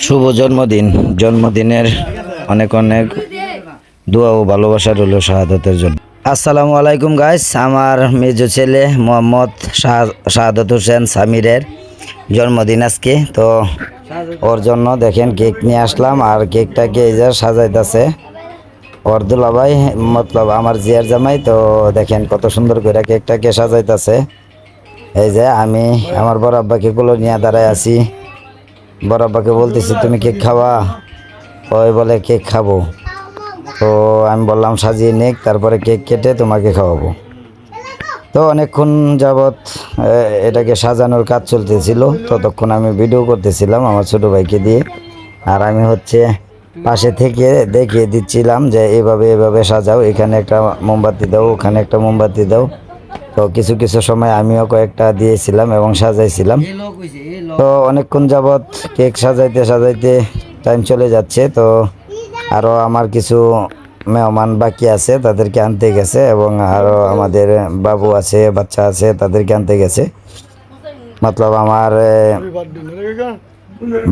শুভ জন্মদিন। জন্মদিনের অনেক অনেক দোয়া ও ভালোবাসা রইল শাহাদতের জন্য। আসসালামু আলাইকুম গাইস, আমার মেজো ছেলে মোহাম্মদ শাহাদত হোসেন সামিরের জন্মদিন আজকে। তো ওর জন্য দেখেন কেক নিয়ে আসলাম, আর কেকটাকে এই যে সাজাইতেছে ওর দুলাভাই, মতলব আমার জিয়ার জামাই। তো দেখেন কত সুন্দর করে কেকটাকে সাজাইতেছে। এই যে আমি আমার বড় আব্বাকে গুলো নিয়ে দাঁড়ায় আছি, বড় আব্বাকে বলতেছি তুমি কেক খাওয়া, ওই বলে কেক খাবো। তো আমি বললাম সাজিয়ে নিক, তারপরে কেক কেটে তোমাকে খাওয়াবো। তো অনেকক্ষণ যাবৎ এটাকে সাজানোর কাজ চলতেছিল, ততক্ষণ আমি ভিডিও করতেছিলাম আমার ছোট ভাইকে দিয়ে, আর আমি হচ্ছে পাশে থেকে দেখিয়ে দিচ্ছিলাম যে এভাবে এভাবে সাজাও, এখানে একটা মোমবাতি দাও, ওখানে একটা মোমবাতি দাও। তো কিছু কিছু সময় আমিও কয়েকটা দিয়েছিলাম এবং সাজাইছিলাম। তো অনেকক্ষণ যাবৎ কেক সাজাইতে সাজাইতে টাইম চলে যাচ্ছে। তো আরও আমার কিছু মেহমান বাকি আছে, তাদেরকে আনতে গেছে, এবং আরও আমাদের বাবু আছে, বাচ্চা আছে, তাদেরকে আনতে গেছে। মতলব আমার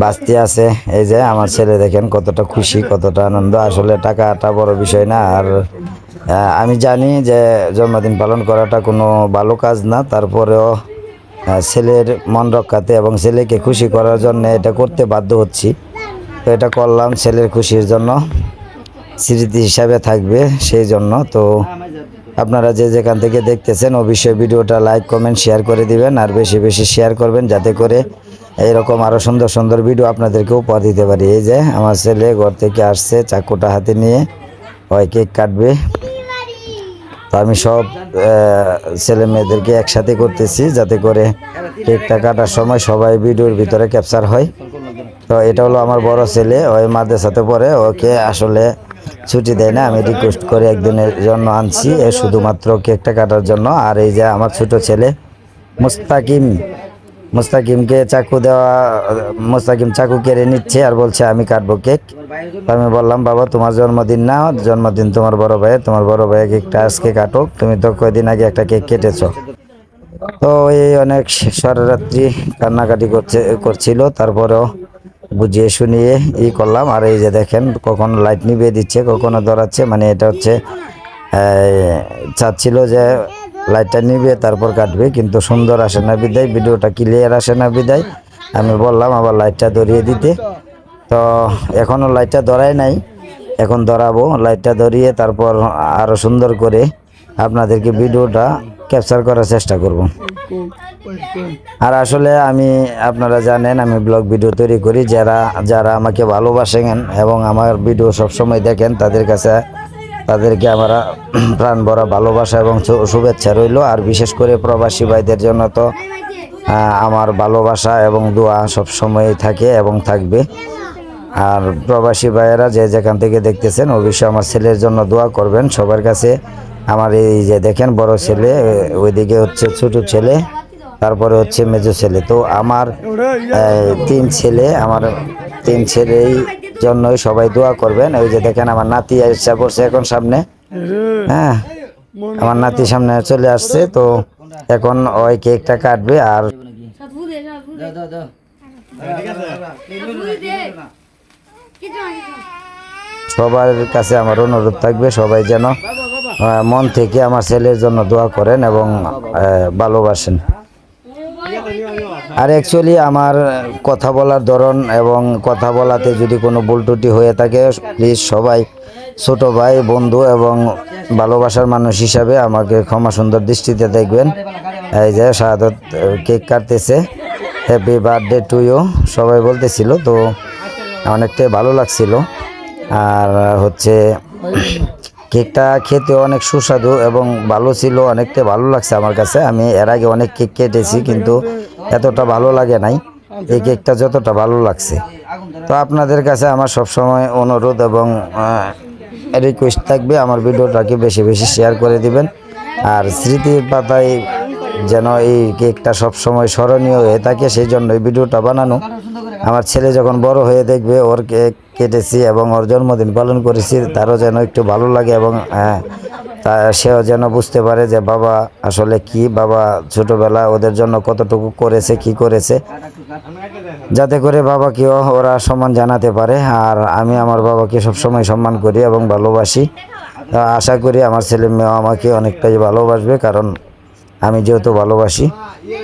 বাস্তি আছে। এই যে আমার ছেলে দেখেন কতটা খুশি, কতটা আনন্দ। আসলে টাকাটা বড় বিষয় না, আর আমি জানি যে জন্মদিন পালন করাটা কোনো ভালো কাজ না, তারপরেও ছেলের মন রক্ষাতে এবং ছেলেকে খুশি করার জন্য এটা করতে বাধ্য হচ্ছি। তো এটা করলাম ছেলের খুশির জন্য, স্মৃতি হিসাবে থাকবে সেই জন্য। তো আপনারা যে যেখান থেকে দেখতেছেন অবশ্যই ভিডিওটা লাইক কমেন্ট শেয়ার করে দিবেন, আর বেশি বেশি শেয়ার করবেন, যাতে করে এইরকম আরও সুন্দর সুন্দর ভিডিও আপনাদেরকে উপহার দিতে পারি। এই যে আমার ছেলে ঘর থেকে আসছে চাকুটা হাতে নিয়ে, ওই কেক কাটবে। তো আমি সব ছেলে মেয়েদেরকে একসাথে করতেছি, যাতে করে কেকটা কাটার সময় সবাই ভিডিওর ভিতরে ক্যাপচার হয়। তো এটা হলো আমার বড় ছেলে, ওই মাদ্রাসাতে পড়ে, ওকে আসলে ছুটি দেয় না, আমি রিকোয়েস্ট করে একদিনের জন্য আনছি শুধুমাত্র কেকটা কাটার জন্য। আর এই যে আমার ছোট ছেলে মুস্তাকিমকে চাকু দেওয়া, মুস্তাকিম চাকু কেড়ে নিচ্ছে আর বলছে আমি কাটবো কেক। আমি বললাম বাবা তোমার জন্মদিন না, জন্মদিন তোমার বড় ভাইয়ের, তোমার বড় ভাইয়ের কেকটা আজকে কাটো, তুমি তো কয়দিন আগে একটা কেক কেটেছ। তো এই অনেক সারারাত্রি কান্নাকাটি করছিল, তারপরেও বুঝিয়ে শুনিয়ে করলাম। আর এই যে দেখেন কখনো লাইট নিভিয়ে দিচ্ছে, কখনো ধরাচ্ছে, মানে এটা হচ্ছে চাচ্ছিল যে লাইটটা নিভিয়ে তারপর কাটবে, কিন্তু সুন্দর আসে না বিদায়, ভিডিওটা ক্লিয়ার আসে না বিদায় আমি বললাম আবার লাইটটা ধরিয়ে দিতে। তো এখনও লাইটটা ধরাই নাই, এখন ধরাবো, লাইটটা ধরিয়ে তারপর আরও সুন্দর করে আপনাদেরকে ভিডিওটা ক্যাপচার করার চেষ্টা করব। আর আসলে আমি, আপনারা জানেন আমি ব্লগ ভিডিও তৈরি করি, যারা যারা আমাকে ভালোবাসেন এবং আমার ভিডিও সবসময় দেখেন, তাদেরকে আমরা প্রাণ ভরা ভালোবাসা এবং শুভেচ্ছা রইল। আর বিশেষ করে প্রবাসী ভাইদের জন্য তো আমার ভালোবাসা এবং দোয়া সবসময়ই থাকে এবং থাকবে। আর প্রবাসী ভাইয়েরা যে যেখান থেকে দেখতেছেন অবশ্যই আমার ছেলের জন্য দোয়া করবেন সবার কাছে। আমার এই যে দেখেন বড় ছেলে, ওইদিকে হচ্ছে ছোট ছেলে, তারপরে হচ্ছে মেজো ছেলে। তো আমার তিন ছেলে, আমার তিন ছেলেই জন্যই সবাই দোয়া করবেন। ওই যে দেখেন আমার নাতি ইচ্ছা করছে এখন সামনে, হ্যাঁ আমার নাতি সামনে চলে আসছে। তো এখন ওই কেকটা কাটবে, আর সবার কাছে আমার অনুরোধ থাকবে সবাই যেন মন থেকে আমার ছেলের জন্য দোয়া করেন এবং ভালোবাসেন। আর অ্যাকচুয়ালি আমার কথা বলার ধরন এবং কথা বলাতে যদি কোনো ভুল ত্রুটি হয়ে থাকে, প্লিজ সবাই ছোট ভাই বন্ধু এবং ভালোবাসার মানুষ হিসাবে আমাকে ক্ষমা সুন্দর দৃষ্টিতে দেখবেন। এই যে শাহাদত কেক কাটতেছে, হ্যাপি বার্থডে টু ইউ সবাই বলতেছিল, তো অনেকটাই ভালো লাগছিল। আর হচ্ছে কেকটা খেতে অনেক সুস্বাদু এবং ভালো ছিল, অনেকটা ভালো লাগছে আমার কাছে। আমি এর আগে অনেক কেক কেটেছি কিন্তু এতটা ভালো লাগে নাই, এই কেকটা যতটা ভালো লাগছে। তো আপনাদের কাছে আমার সবসময় অনুরোধ এবং রিকোয়েস্ট থাকবে আমার ভিডিওটাকে বেশি বেশি শেয়ার করে দিবেন, আর স্মৃতির পাতায় যেন এই কেকটা সবসময় স্মরণীয় হয়ে থাকে, সেই জন্য এই ভিডিওটা বানানো। আমার ছেলে যখন বড় হয়ে দেখবে ওর কেক কেটেছি এবং ওর জন্মদিন পালন করেছি, তারও যেন একটু ভালো লাগে এবং সেও যেন বুঝতে পারে যে বাবা আসলে কি, বাবা ছোটবেলা ওদের জন্য কতটুকু করেছে, কি করেছে, যাতে করে বাবাকেও ওরা সম্মান জানাতে পারে। আর আমি আমার বাবাকে সবসময় সম্মান করি এবং ভালোবাসি। আশা করি আমার ছেলে মেয়েও আমাকে অনেকটাই ভালোবাসবে, কারণ আমি যেহেতু ভালোবাসি।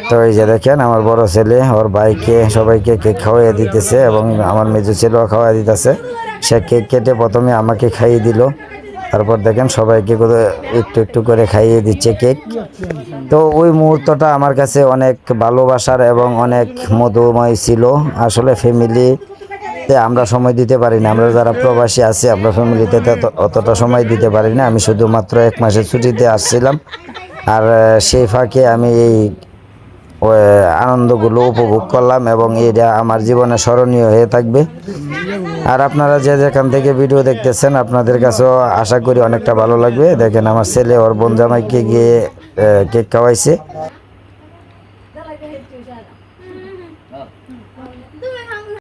তো এই যে দেখেন আমার বড় ছেলে ওর ভাইকে সবাইকে কেক খাওয়াইয়া দিতেছে এবং আমার মেজো ছেলেও খাওয়াই দিতেছে। সে কেক কেটে প্রথমে আমাকে খাইয়ে দিল, তারপর দেখেন সবাইকে একটু একটু করে খাইয়ে দিচ্ছে কেক। তো ওই মুহূর্তটা আমার কাছে অনেক ভালোবাসার এবং অনেক মধুময় ছিল। আসলে ফ্যামিলিতে আমরা সময় দিতে পারি না, আমরা যারা প্রবাসী আছি আমরা ফ্যামিলিতে অতটা সময় দিতে পারি না। আমি শুধুমাত্র 1 মাসের ছুটিতে আসছিলাম, আর সেই ফাঁকে আমি এই আনন্দগুলো উপভোগ করলাম এবং এটা আমার জীবনে স্মরণীয় হয়ে থাকবে। আর আপনারা যে যেখান থেকে ভিডিও দেখতেছেন আপনাদের কাছেও আশা করি অনেকটা ভালো লাগবে। দেখেন আমার ছেলে ওর বোন জামাইকে গিয়ে কেক খাওয়াইছে।